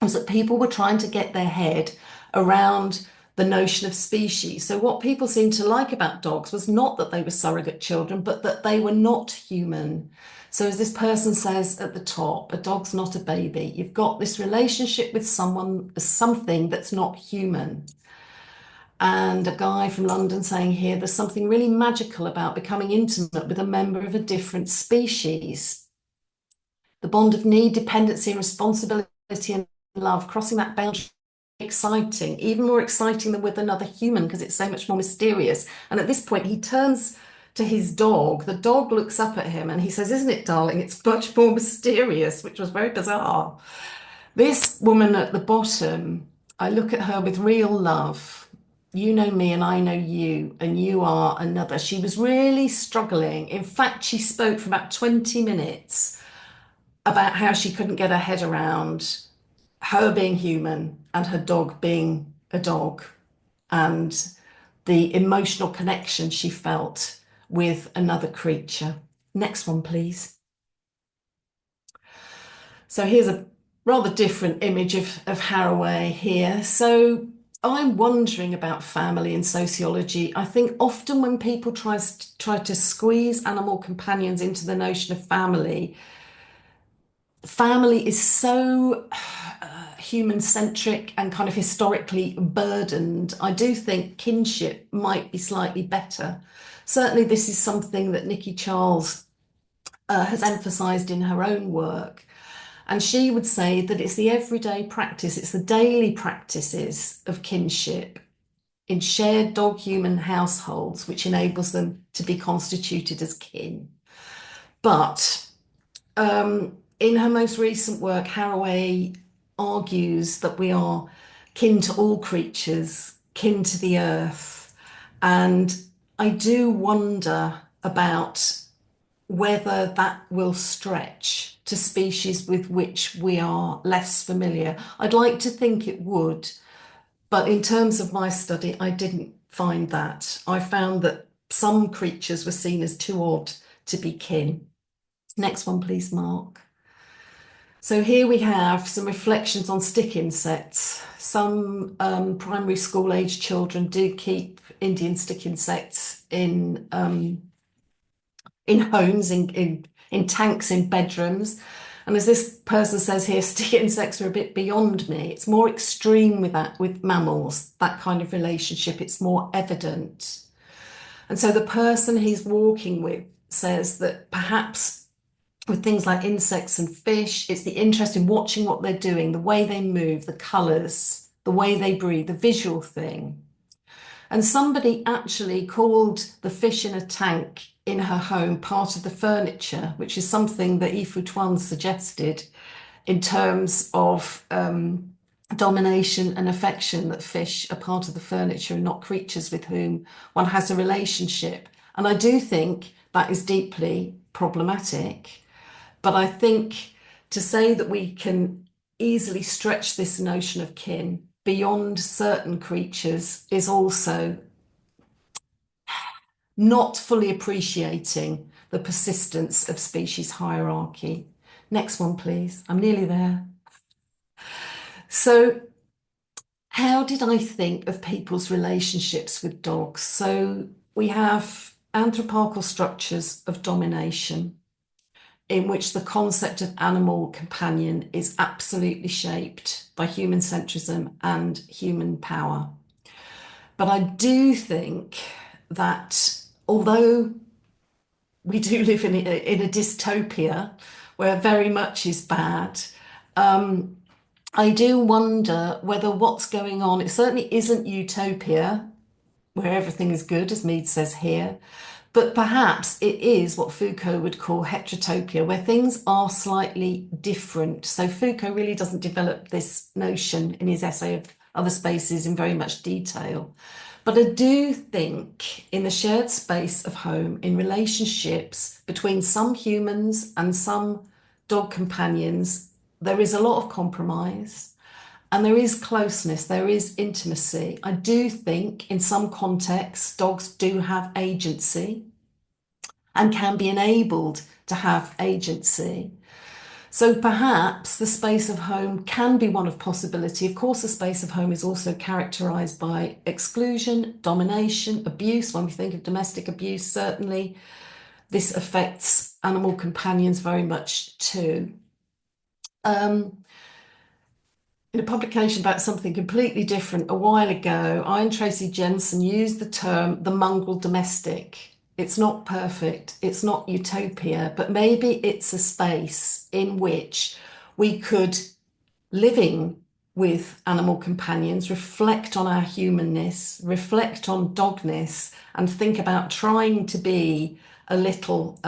was that people were trying to get their head around the notion of species. So what people seemed to like about dogs was not that they were surrogate children, but that they were not human. So as this person says at the top, a dog's not a baby. You've got this relationship with someone, something that's not human. And a guy from London saying here, there's something really magical about becoming intimate with a member of a different species. The bond of need, dependency, and responsibility and love, crossing that boundary, exciting, even more exciting than with another human because it's so much more mysterious. And at this point, he turns to his dog. The dog looks up at him and he says, "Isn't it, darling? It's much more mysterious," which was very bizarre. This woman at the bottom, I look at her with real love. You know me and I know you, and you are another. She was really struggling. In fact, she spoke for about 20 minutes about how she couldn't get her head around her being human and her dog being a dog, and the emotional connection she felt with another creature. Next one, please. So here's a rather different image of Haraway here. So I'm wondering about family and sociology. I think often when people try to squeeze animal companions into the notion of family, family is so human-centric and kind of historically burdened. I do think kinship might be slightly better. Certainly, this is something that Nikki Charles has emphasised in her own work. And she would say that it's the everyday practice, it's the daily practices of kinship in shared dog-human households, which enables them to be constituted as kin. But in her most recent work, Haraway argues that we are kin to all creatures, kin to the earth. And I do wonder about whether that will stretch to species with which we are less familiar. I'd like to think it would, but in terms of my study, I didn't find that. I found that some creatures were seen as too odd to be kin. Next one, please, Mark. So here we have some reflections on stick insects. Some primary school age children do keep Indian stick insects in homes, in tanks, in bedrooms. And as this person says here, stick insects are a bit beyond me. It's more extreme with mammals, that kind of relationship. It's more evident. And so the person he's walking with says that perhaps with things like insects and fish, it's the interest in watching what they're doing, the way they move, the colours, the way they breathe, the visual thing. And somebody actually called the fish in a tank in her home part of the furniture, which is something that Yifu Tuan suggested in terms of domination and affection, that fish are part of the furniture and not creatures with whom one has a relationship. And I do think that is deeply problematic. But I think to say that we can easily stretch this notion of kin beyond certain creatures is also not fully appreciating the persistence of species hierarchy. Next one, please. I'm nearly there. So, how did I think of people's relationships with dogs? So, we have anthropological structures of domination in which the concept of animal companion is absolutely shaped by human centrism and human power. But I do think that although we do live in a dystopia where very much is bad, I do wonder whether what's going on, it certainly isn't utopia where everything is good, as Mead says here, but perhaps it is what Foucault would call heterotopia, where things are slightly different. So Foucault really doesn't develop this notion in his essay of Other Spaces in very much detail. But I do think in the shared space of home, in relationships between some humans and some dog companions, there is a lot of compromise. And there is closeness, there is intimacy. I do think in some contexts, dogs do have agency and can be enabled to have agency. So perhaps the space of home can be one of possibility. Of course, the space of home is also characterized by exclusion, domination, abuse. When we think of domestic abuse, certainly this affects animal companions very much too. Um, in a publication about something completely different a while ago, I and Tracy Jensen used the term the mongrel domestic. It's not perfect, it's not utopia, but maybe it's a space in which we could, living with animal companions, reflect on our humanness, reflect on dogness, and think about trying to be a little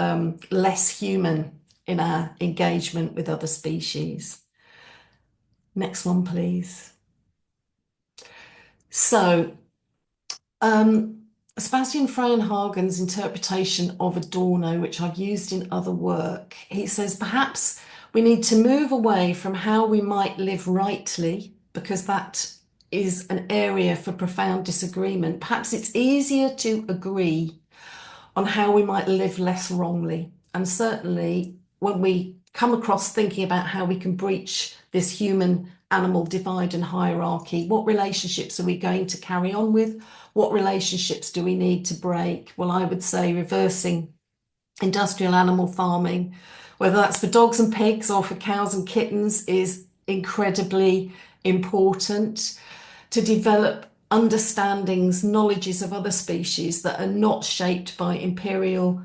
less human in our engagement with other species. Next one, please. So, Sebastian Frauenhagen's interpretation of Adorno, which I've used in other work, he says perhaps we need to move away from how we might live rightly, because that is an area for profound disagreement. Perhaps it's easier to agree on how we might live less wrongly. And certainly when we come across thinking about how we can breach this human animal divide and hierarchy, what relationships are we going to carry on with? What relationships do we need to break? Well, I would say reversing industrial animal farming, whether that's for dogs and pigs or for cows and kittens, is incredibly important. To develop understandings, knowledges of other species that are not shaped by imperial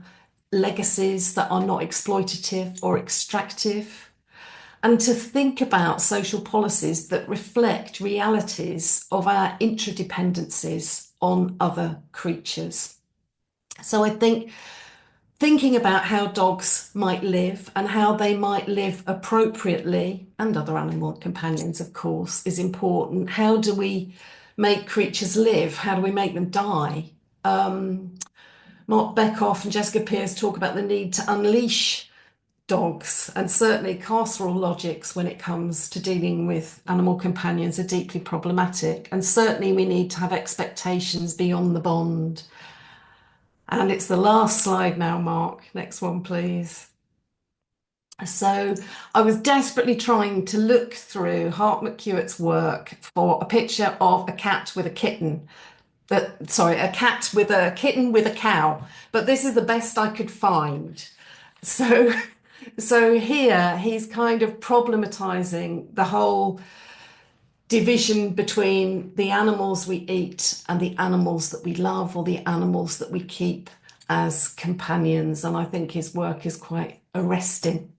legacies, that are not exploitative or extractive, and to think about social policies that reflect realities of our interdependencies on other creatures. So I think thinking about how dogs might live and how they might live appropriately, and other animal companions, of course, is important. How do we make creatures live? How do we make them die? Mark Beckhoff and Jessica Pierce talk about the need to unleash dogs, and certainly carceral logics when it comes to dealing with animal companions are deeply problematic. And certainly we need to have expectations beyond the bond. And it's the last slide now, Mark. Next one, please. So I was desperately trying to look through Hart McEwett's work for a picture of a cat with a kitten. A cat with a kitten with a cow. But this is the best I could find. So, so here he's kind of problematizing the whole division between the animals we eat and the animals that we love, or the animals that we keep as companions. And I think his work is quite arresting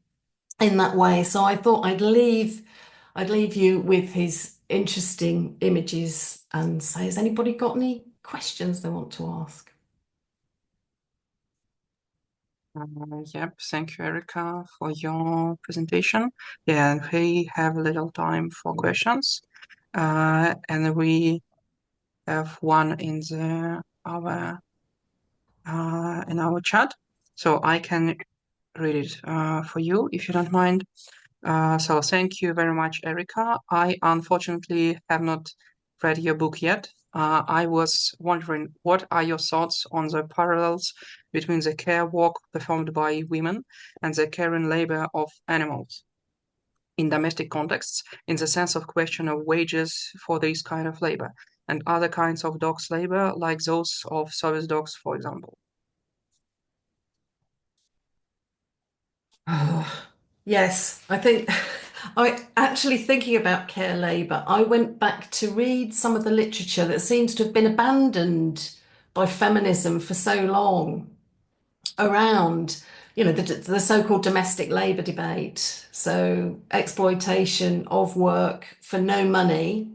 in that way. So I thought I'd leave you with his interesting images and say, has anybody got any questions they want to ask? Yep, thank you, Erika, for your presentation. Yeah, we have a little time for questions, and we have one in our chat, so I can read it for you if you don't mind. So thank you very much, Erika. I unfortunately have not read your book yet. I was wondering, what are your thoughts on the parallels between the care work performed by women and the care and labor of animals in domestic contexts, in the sense of question of wages for this kind of labor and other kinds of dogs' labor, like those of service dogs, for example? Yes, I think I actually thinking about care labour, I went back to read some of the literature that seems to have been abandoned by feminism for so long around, the so-called domestic labour debate. So exploitation of work for no money.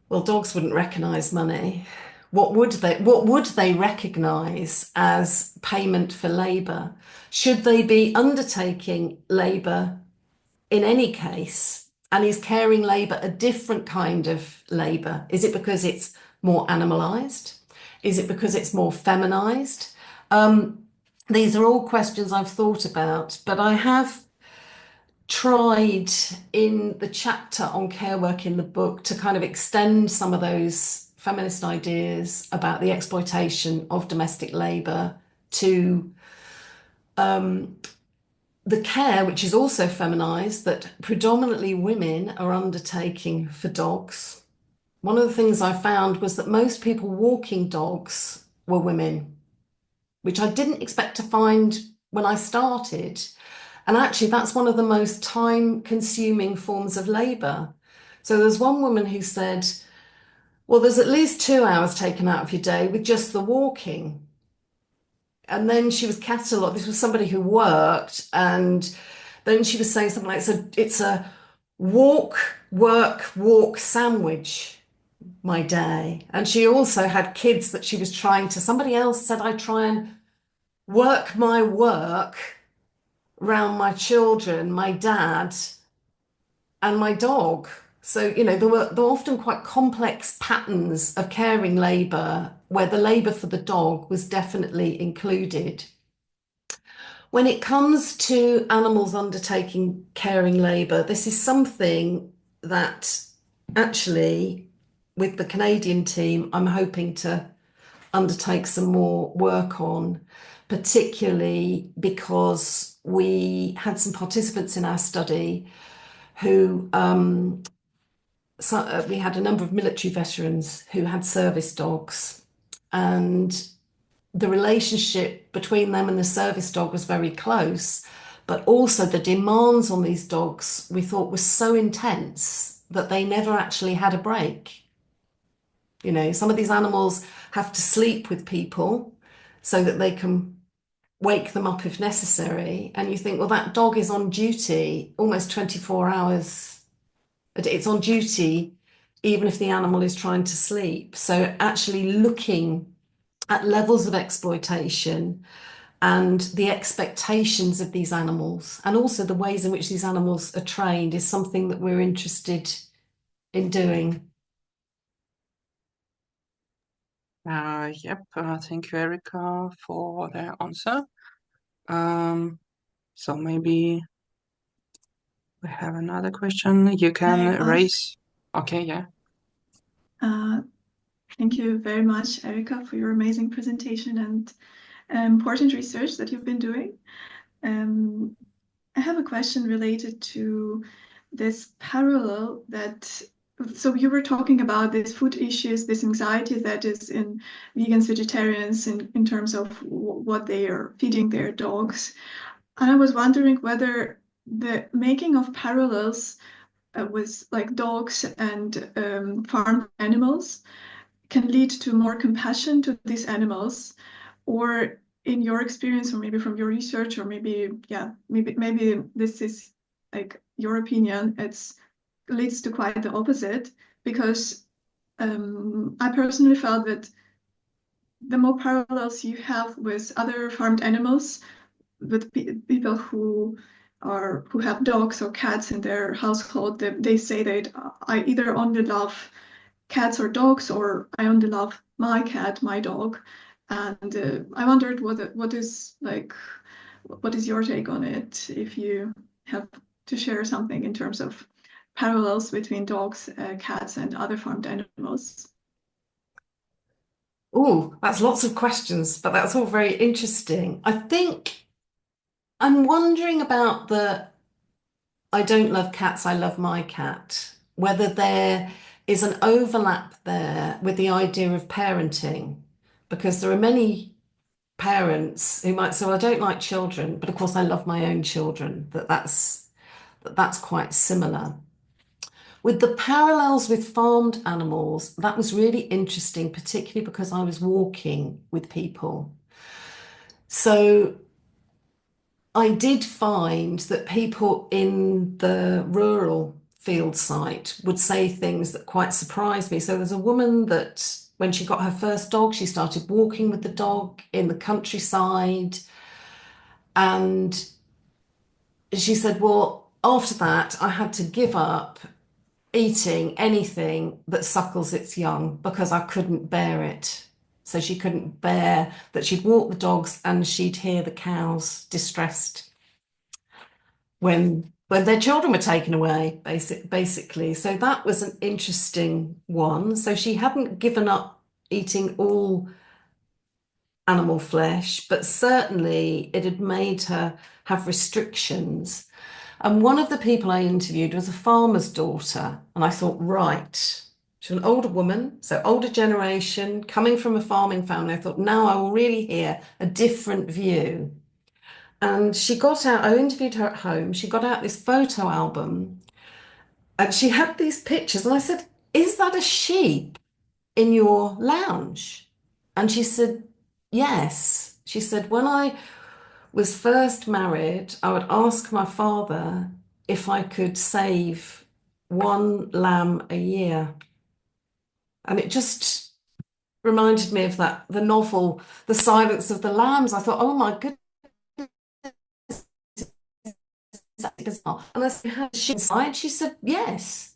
Well, dogs wouldn't recognise money. What would they recognise as payment for labour? Should they be undertaking labour in any case? And is caring labour a different kind of labour? Is it because it's more animalised? Is it because it's more feminised? These are all questions I've thought about, but I have tried in the chapter on care work in the book to kind of extend some of those feminist ideas about the exploitation of domestic labour to the care, which is also feminized, that predominantly women are undertaking for dogs. One of the things I found was that most people walking dogs were women, which I didn't expect to find when I started. And actually, that's one of the most time-consuming forms of labour. So there's one woman who said, well, there's at least 2 hours taken out of your day with just the walking. And then she was catalogued, this was somebody who worked, and then she was saying something like, it's a walk, work, walk sandwich, my day. And she also had kids that she was trying to, somebody else said, I try and work my work around my children, my dad, and my dog. So, there were often quite complex patterns of caring labour where the labour for the dog was definitely included. When it comes to animals undertaking caring labour, this is something that actually, with the Canadian team, I'm hoping to undertake some more work on, particularly because we had some participants in our study who we had a number of military veterans who had service dogs, and the relationship between them and the service dog was very close, but also the demands on these dogs we thought was so intense that they never actually had a break. Some of these animals have to sleep with people so that they can wake them up if necessary. And you think, well, that dog is on duty almost 24 hours. It's on duty even if the animal is trying to sleep. So actually looking at levels of exploitation and the expectations of these animals, and also the ways in which these animals are trained, is something that we're interested in doing. Yep, thank you, Erika, for the answer. So maybe we have another question. You can raise. Okay, yeah. Thank you very much, Erika, for your amazing presentation and important research that you've been doing. I have a question related to this parallel so you were talking about these food issues, this anxiety that is in vegans, vegetarians in terms of what they are feeding their dogs. And I was wondering whether the making of parallels with like dogs and farm animals can lead to more compassion to these animals, or in your experience, or maybe from your research, or maybe this is like your opinion, it's leads to quite the opposite, because I personally felt that the more parallels you have with other farmed animals, with people who have dogs or cats in their household, they say that I either only love cats or dogs, or I only love my cat, my dog. And I wondered what is your take on it, if you have to share something in terms of parallels between dogs, cats, and other farmed animals. Oh, that's lots of questions, but that's all very interesting. I think I'm wondering about the I don't love cats, I love my cat, whether there is an overlap there with the idea of parenting, because there are many parents who might say, well, I don't like children, but of course I love my own children, that's quite similar. With the parallels with farmed animals, that was really interesting, particularly because I was walking with people. So I did find that people in the rural field site would say things that quite surprised me. So there's a woman that when she got her first dog, she started walking with the dog in the countryside. And she said, well, after that, I had to give up eating anything that suckles its young because I couldn't bear it. So she couldn't bear that she'd walk the dogs and she'd hear the cows distressed when their children were taken away, basically. So that was an interesting one. So she hadn't given up eating all animal flesh, but certainly it had made her have restrictions. And one of the people I interviewed was a farmer's daughter. And I thought, right, she's an older woman, so older generation, coming from a farming family. I thought, now I will really hear a different view. And she got out, I interviewed her at home. She got out this photo album and she had these pictures. And I said, is that a sheep in your lounge? And she said, yes. She said, when I was first married, I would ask my father if I could save one lamb a year. And it just reminded me of that, the novel, The Silence of the Lambs. I thought, oh my goodness, that's bizarre. And I said, has she inside? She said, yes.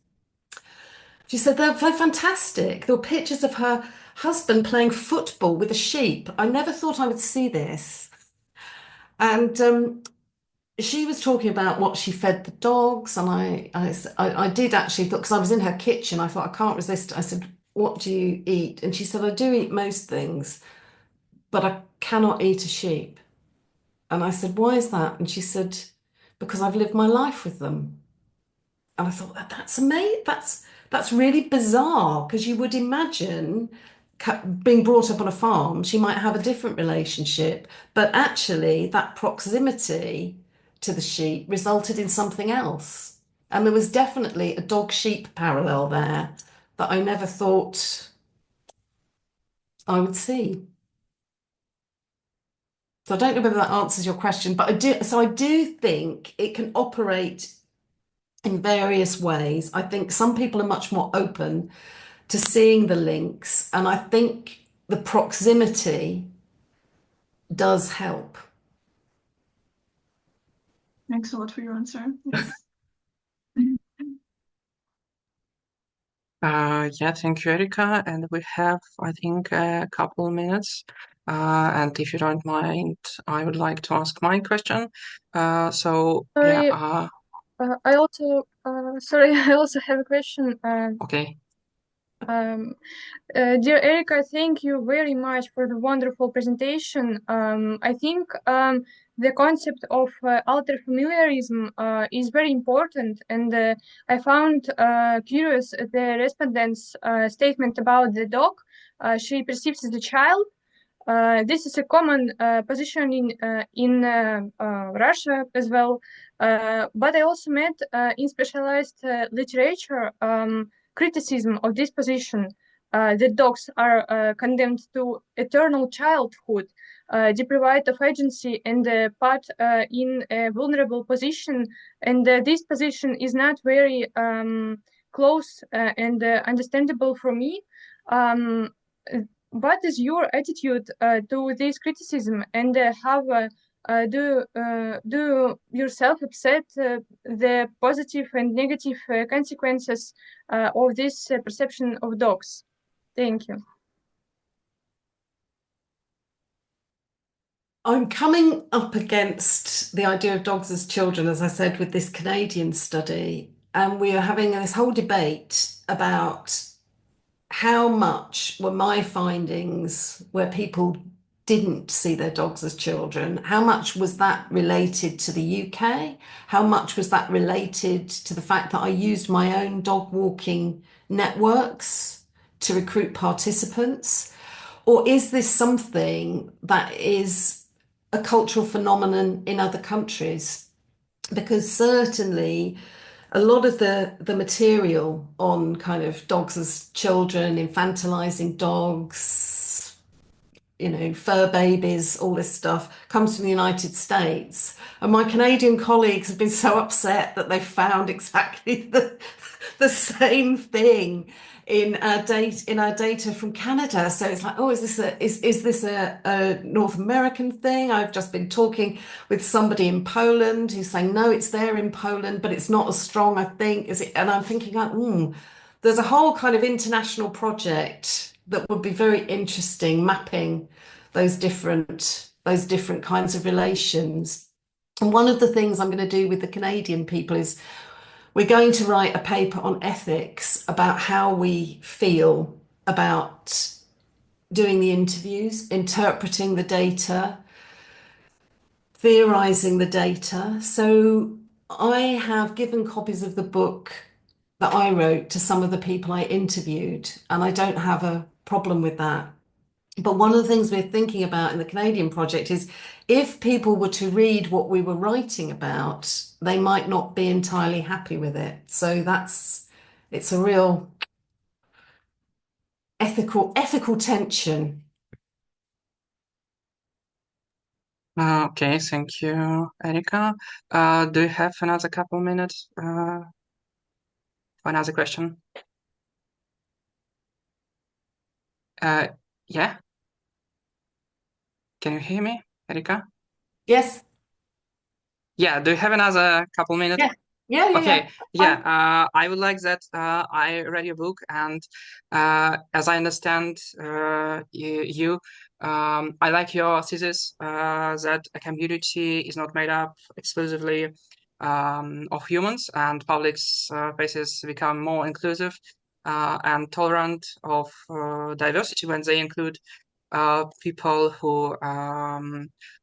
She said they're fantastic. There were pictures of her husband playing football with a sheep. I never thought I would see this. And she was talking about what she fed the dogs, and I did actually thought, because I was in her kitchen, I thought I can't resist. I said, "What do you eat?" And she said, "I do eat most things, but I cannot eat a sheep." And I said, "Why is that?" And she said, "Because I've lived my life with them." And I thought that's amazing. That's really bizarre because you would imagine being brought up on a farm, she might have a different relationship, but actually that proximity to the sheep resulted in something else. And there was definitely a dog-sheep parallel there that I never thought I would see. So I don't know whether that answers your question, but I do think it can operate in various ways. I think some people are much more open to seeing the links, and I think the proximity does help. Thanks a lot for your answer. Yes. Yeah, thank you, Erika. And we have, I think, a couple of minutes. And if you don't mind, I would like to ask my question. So Sorry, yeah, I also sorry, I also have a question. okay. Dear Erika, thank you very much for the wonderful presentation. I think the concept of alter-familiarism is very important, and I found curious the respondent's statement about the dog she perceives as a child. This is a common position in Russia as well, but I also met in specialized literature criticism of this position. That dogs are condemned to eternal childhood, deprived of agency, and put in a vulnerable position. And this position is not very close and understandable for me. What is your attitude to this criticism, and how do you yourself accept the positive and negative consequences of this perception of dogs? Thank you. I'm coming up against the idea of dogs as children, as I said, with this Canadian study, and we are having this whole debate about how much were my findings where people didn't see their dogs as children, how much was that related to the UK? How much was that related to the fact that I used my own dog walking networks to recruit participants? Or is this something that is a cultural phenomenon in other countries? Because certainly a lot of the material on kind of dogs as children, infantilizing dogs, fur babies, all this stuff comes from the United States. And my Canadian colleagues have been so upset that they found exactly the same thing in our data from Canada. So it's like, oh, is this a North American thing? I've just been talking with somebody in Poland who's saying, no, it's there in Poland, but it's not as strong, I think. Is it? And I'm thinking, like, there's a whole kind of international project that would be very interesting, mapping those different kinds of relations. And one of the things I'm going to do with the Canadian people is we're going to write a paper on ethics about how we feel about doing the interviews, interpreting the data, theorizing the data. So I have given copies of the book that I wrote to some of the people I interviewed, and I don't have a problem with that. But one of the things we're thinking about in the Canadian project is if people were to read what we were writing about, they might not be entirely happy with it. So it's a real ethical tension. Okay, thank you, Erika. Do you have another couple minutes for another question? Yeah. Can you hear me, Erika? Yes. Yeah, do you have another couple minutes? Yeah. Okay, Fine. I would like that. I read your book, and as I understand you, I like your thesis that a community is not made up exclusively of humans, and public spaces become more inclusive and tolerant of diversity when they include people who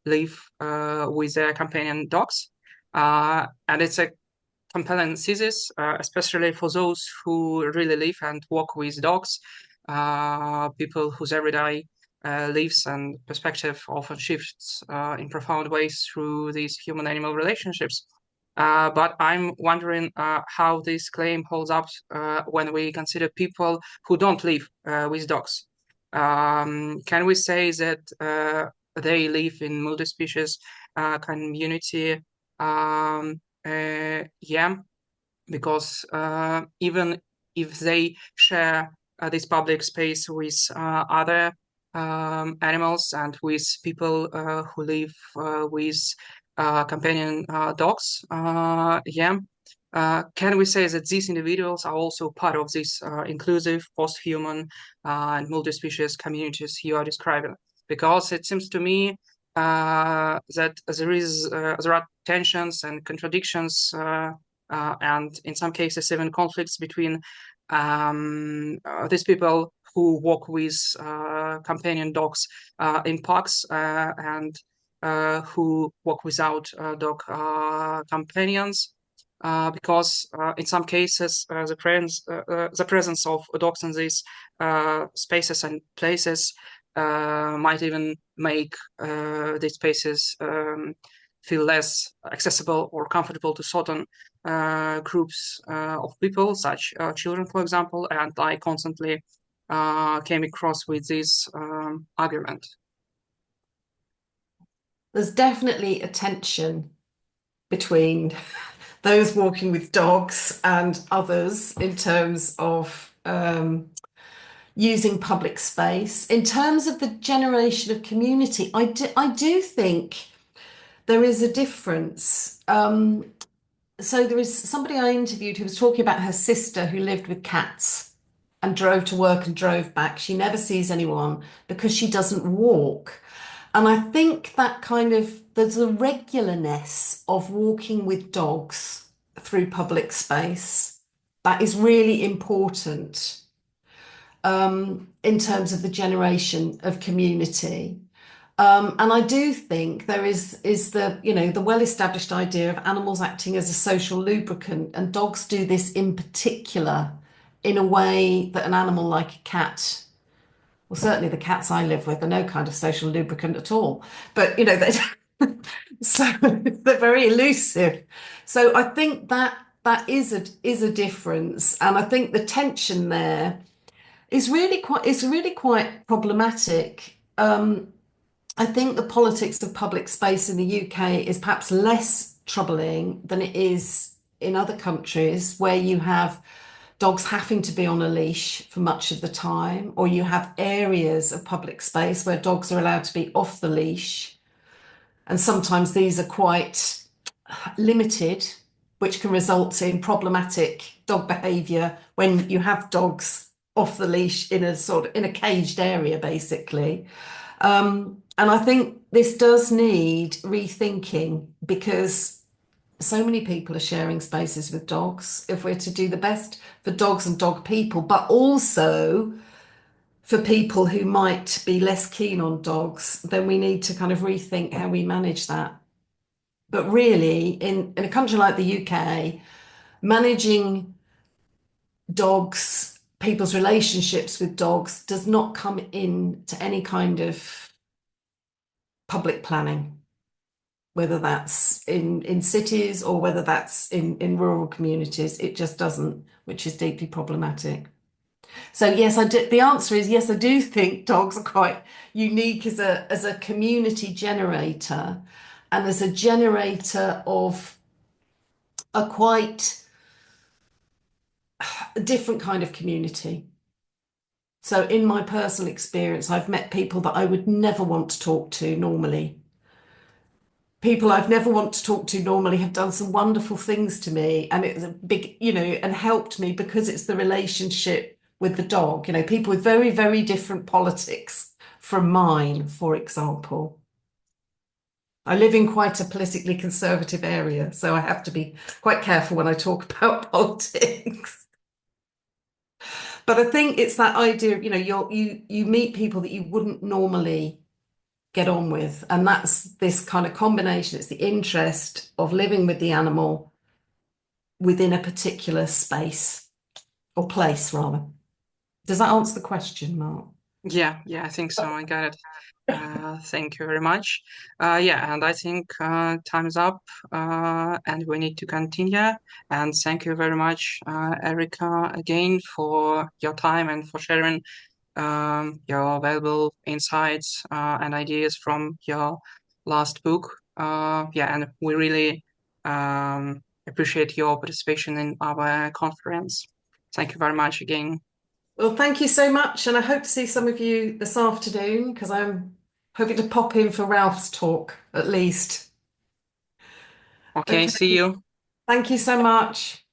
live with their companion dogs. And it's a compelling thesis, especially for those who really live and work with dogs, people whose everyday lives and perspective often shifts in profound ways through these human-animal relationships. But I'm wondering how this claim holds up when we consider people who don't live with dogs. Can we say that they live in multi-species community? Yeah, because even if they share this public space with other animals and with people who live with companion dogs, yeah, can we say that these individuals are also part of this inclusive, post-human, and multi-species communities you are describing? Because it seems to me that there are tensions and contradictions, and in some cases even conflicts between these people who walk with companion dogs in parks and who walk without dog companions. Because in some cases the presence of dogs in these spaces and places might even make these spaces feel less accessible or comfortable to certain groups of people, such children, for example. And I constantly came across with this argument. There's definitely a tension between those walking with dogs and others in terms of using public space. In terms of the generation of community, I do think there is a difference. So there is somebody I interviewed who was talking about her sister who lived with cats and drove to work and drove back. She never sees anyone because she doesn't walk. And I think that there's a regularness of walking with dogs through public space that is really important in terms of the generation of community. And I do think there is the well-established idea of animals acting as a social lubricant, and dogs do this in particular in a way that an animal like a cat, well, certainly the cats I live with are no kind of social lubricant at all. But they so they're very elusive. So I think that is a difference, and I think the tension there is really quite problematic. I think the politics of public space in the UK is perhaps less troubling than it is in other countries where you have dogs having to be on a leash for much of the time, or you have areas of public space where dogs are allowed to be off the leash. And sometimes these are quite limited, which can result in problematic dog behaviour when you have dogs off the leash in a caged area, basically. And I think this does need rethinking because so many people are sharing spaces with dogs. If we're to do the best for dogs and dog people, but also for people who might be less keen on dogs, then we need to kind of rethink how we manage that. But really, in a country like the UK, managing dogs, people's relationships with dogs, does not come into any kind of public planning, whether that's in cities or whether that's in rural communities. It just doesn't, which is deeply problematic. So yes, I do. The answer is yes, I do think dogs are quite unique as a community generator and as a generator of a quite different kind of community. So in my personal experience, I've met people that I would never want to talk to normally. People I've never want to talk to normally have done some wonderful things to me, and it's a big, and helped me because it's the relationship with the dog. People with very, very different politics from mine, for example. I live in quite a politically conservative area, so I have to be quite careful when I talk about politics. But I think it's that idea of, you meet people that you wouldn't normally get on with, and that's this kind of combination. It's the interest of living with the animal within a particular space or place, rather. Does that answer the question, Mark? Yeah, I think so. I got it. Thank you very much. And I think time is up, and we need to continue. And thank you very much, Erika, again for your time and for sharing your valuable insights and ideas from your last book. And we really appreciate your participation in our conference. Thank you very much again. Well, thank you so much, and I hope to see some of you this afternoon, because I'm hoping to pop in for Ralph's talk, at least. Okay, see you. Thank you so much.